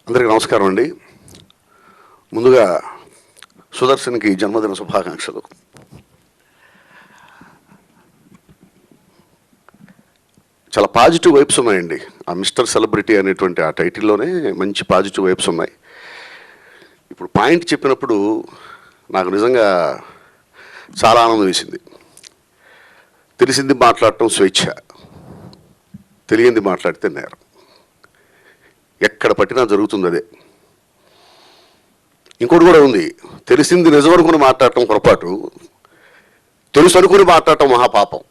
అందరికీ నమస్కారం అండి. ముందుగా సుదర్శన్కి జన్మదిన శుభాకాంక్షలు. చాలా పాజిటివ్ వైబ్స్ ఉన్నాయండి. ఆ మిస్టర్ సెలబ్రిటీ అనేటువంటి ఆ టైటిల్లోనే మంచి పాజిటివ్ వైబ్స్ ఉన్నాయి. ఇప్పుడు పాయింట్ చెప్పినప్పుడు నాకు నిజంగా చాలా ఆనందం వేసింది. తెలిసింది మాట్లాడటం స్వేచ్ఛ, తెలియంది మాట్లాడితే నేరం. ఎక్కడ పట్టినా జరుగుతుంది అదే. ఇంకోటి కూడా ఉంది, తెలిసింది నిజం అనుకుని మాట్లాడటం పొరపాటు, తెలుసు అనుకుని మాట్లాడటం మహాపాపం.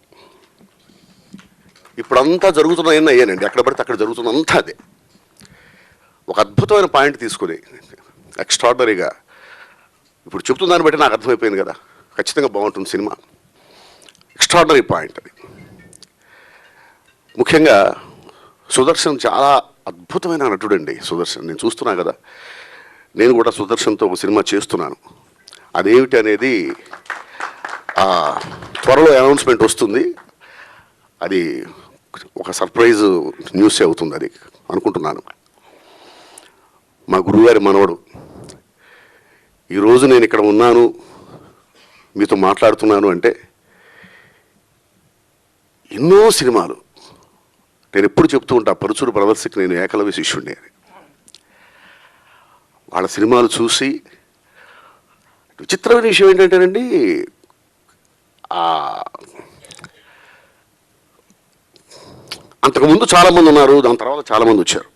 ఇప్పుడంతా జరుగుతున్నాయని అయ్యానండి, ఎక్కడ పడితే అక్కడ జరుగుతున్నంతా అదే. ఒక అద్భుతమైన పాయింట్ తీసుకుని ఎక్స్ట్రాడనరీగా ఇప్పుడు చెప్తుందాన్ని బట్టి నాకు అర్థమైపోయింది కదా, ఖచ్చితంగా బాగుంటుంది సినిమా. ఎక్స్ట్రాడనరీ పాయింట్ అది. ముఖ్యంగా సుదర్శన్ చాలా అద్భుతమైన నటుడండి. సుదర్శన్ నేను చూస్తున్నా కదా, నేను కూడా సుదర్శన్తో ఒక సినిమా చేస్తున్నాను. అదేమిటి అనేది త్వరలో అనౌన్స్మెంట్ వస్తుంది. అది ఒక సర్ప్రైజ్ న్యూసే అవుతుంది అది అనుకుంటున్నాను. మా గురువుగారి మనవడు. ఈరోజు నేను ఇక్కడ ఉన్నాను, మీతో మాట్లాడుతున్నాను అంటే ఎన్నో సినిమాలు నేను ఎప్పుడు చెప్తూ ఉంటా, పరుచూరు బ్రదర్స్కి నేను ఏకలవ్య శిష్యుడిని అని. వాళ్ళ సినిమాలు చూసి విచిత్రమైన విషయం ఏంటంటేనండి, అంతకుముందు చాలామంది ఉన్నారు, దాని తర్వాత చాలామంది వచ్చారు.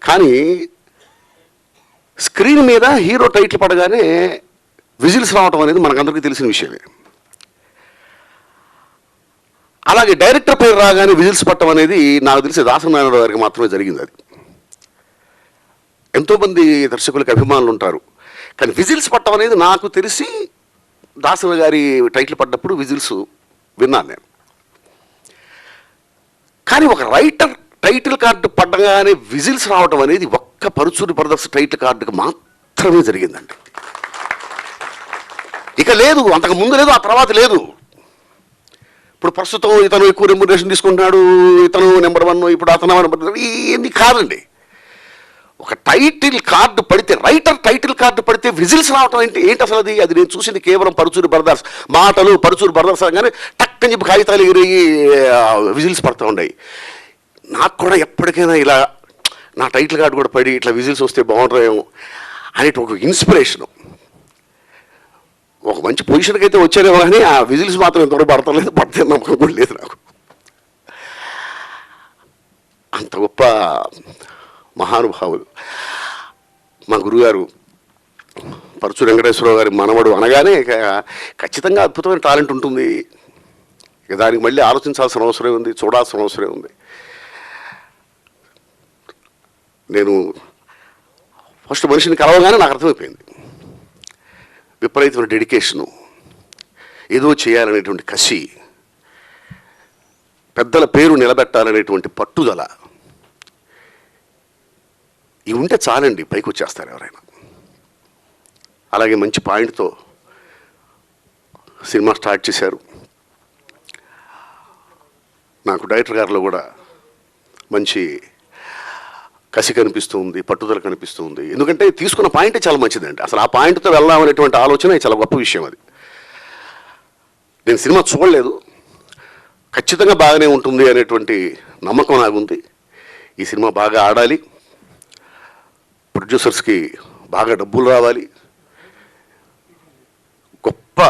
కానీ స్క్రీన్ మీద హీరో టైటిల్ పడగానే విజిల్స్ రావటం అనేది మనకందరికీ తెలిసిన విషయమే. అలాగే డైరెక్టర్ పేరు రాగానే విజిల్స్ పట్టడం అనేది నాకు తెలిసి దాసనారాయణ గారికి మాత్రమే జరిగింది. అది ఎంతోమంది దర్శకులకి అభిమానులు ఉంటారు, కానీ విజిల్స్ పట్టడం అనేది నాకు తెలిసి దాసనారాయణ గారి టైటిల్ పడ్డప్పుడు విజిల్స్ విన్నాను నేను. కానీ ఒక రైటర్ టైటిల్ కార్డు పడ్డగానే విజిల్స్ రావడం అనేది ఒక్క పరుచూరి బ్రదర్స్ టైటిల్ కార్డుకి మాత్రమే జరిగిందండి. ఇక లేదు, అంతకు ముందు లేదు, ఆ తర్వాత లేదు. ఇప్పుడు ప్రస్తుతం ఇతను ఎక్కువ రెమ్యునరేషన్ తీసుకుంటున్నాడు, ఇతను నెంబర్ 1, ఇప్పుడు అతను నెంబర్ 2, ఇవన్నీ కాదండి. ఒక టైటిల్ కార్డు పడితే, రైటర్ టైటిల్ కార్డు పడితే విజిల్స్ రావటం ఏంటి అసలు అది? అది నేను చూసింది కేవలం పరుచూరి బ్రదర్స్ మాటలు, పరుచూరి బ్రదర్స్ అనగానే టక్కని చెప్పి కాగితాలు ఎగిరి విజిల్స్ పడుతూ ఉన్నాయి. నాకు కూడా ఎప్పటికైనా ఇలా నా టైటిల్ కార్డు కూడా పడి ఇట్లా విజిల్స్ వస్తే బాగుంటుందేమో అనేటి ఒక ఇన్స్పిరేషను. ఒక మంచి పొజిషన్కి అయితే వచ్చారేమో, కానీ ఆ విజిల్స్ మాత్రం ఎంతవరకు పడతలేదు, పడితే నమ్మకం కూడా లేదు నాకు. అంత గొప్ప మహానుభావులు మా గురుగారు పరుచూరి వెంకటేశ్వరరావు గారి మనవడు అనగానే ఖచ్చితంగా అద్భుతమైన టాలెంట్ ఉంటుంది. ఇక దానికి మళ్ళీ ఆలోచించాల్సిన అవసరం ఉంది, చూడాల్సిన అవసరం ఉంది. నేను ఫస్ట్ మనిషిని కలవగానే నాకు అర్థమైపోయింది, విపరీతమైన డెడికేషను, ఏదో చేయాలనేటువంటి కసి, పెద్దల పేరు నిలబెట్టాలనేటువంటి పట్టుదల, ఇవి ఉంటే చాలండి, పైకి వచ్చేస్తారు ఎవరైనా. అలాగే మంచి పాయింట్తో సినిమా స్టార్ట్ చేశారు. నాకు డైరెక్టర్ గారిలో కూడా మంచి కసి కనిపిస్తూ ఉంది, పట్టుదల కనిపిస్తూ ఉంది. ఎందుకంటే తీసుకున్న పాయింటే చాలా మంచిదండి. అసలు ఆ పాయింట్తో వెళ్దామనేటువంటి ఆలోచన చాలా గొప్ప విషయం అది. నేను సినిమా చూడలేదు, ఖచ్చితంగా బాగానే ఉంటుంది అనేటువంటి నమ్మకం నాకుంది. ఈ సినిమా బాగా ఆడాలి, ప్రొడ్యూసర్స్కి బాగా డబ్బులు రావాలి, గొప్ప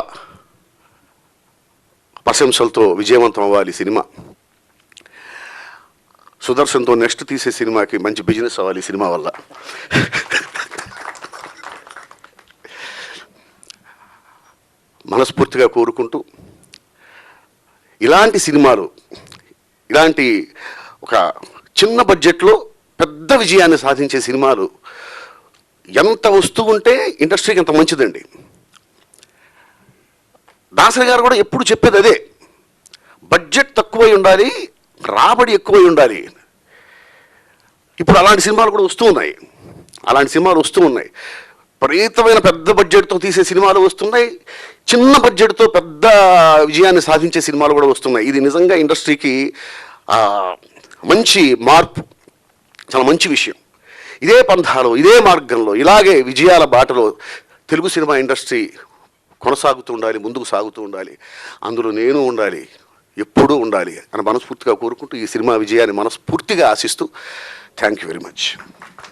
ప్రశంసలతో విజయవంతం అవ్వాలి సినిమా. సుదర్శన్తో నెక్స్ట్ తీసే సినిమాకి మంచి బిజినెస్ అవ్వాలి ఈ సినిమా వల్ల. మనస్ఫూర్తిగా కోరుకుంటూ, ఇలాంటి సినిమాలు, ఇలాంటి ఒక చిన్న బడ్జెట్లో పెద్ద విజయాన్ని సాధించే సినిమాలు ఎంత వస్తూ ఉంటే ఇండస్ట్రీకి ఎంత మంచిదండి. దాసరి గారు కూడా ఎప్పుడు చెప్పేది అదే, బడ్జెట్ తక్కువై ఉండాలి, రాబడి ఎక్కువై ఉండాలి. ఇప్పుడు అలాంటి సినిమాలు కూడా వస్తూ ఉన్నాయి. విపరీతమైన పెద్ద బడ్జెట్తో తీసే సినిమాలు వస్తున్నాయి, చిన్న బడ్జెట్తో పెద్ద విజయాన్ని సాధించే సినిమాలు కూడా వస్తున్నాయి. ఇది నిజంగా ఇండస్ట్రీకి మంచి మార్పు, చాలా మంచి విషయం. ఇదే పంథాలో, ఇదే మార్గంలో, ఇలాగే విజయాల బాటలో తెలుగు సినిమా ఇండస్ట్రీ కొనసాగుతూ ఉండాలి, ముందుకు సాగుతూ ఉండాలి. అందులో నేను ఉండాలి, ఎప్పుడూ ఉండాలి అని మనస్ఫూర్తిగా కోరుకుంటూ ఈ సినిమా విజయాన్ని మనస్ఫూర్తిగా ఆశిస్తూ thank you very much.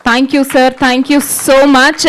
Thank you sir, thank you so much.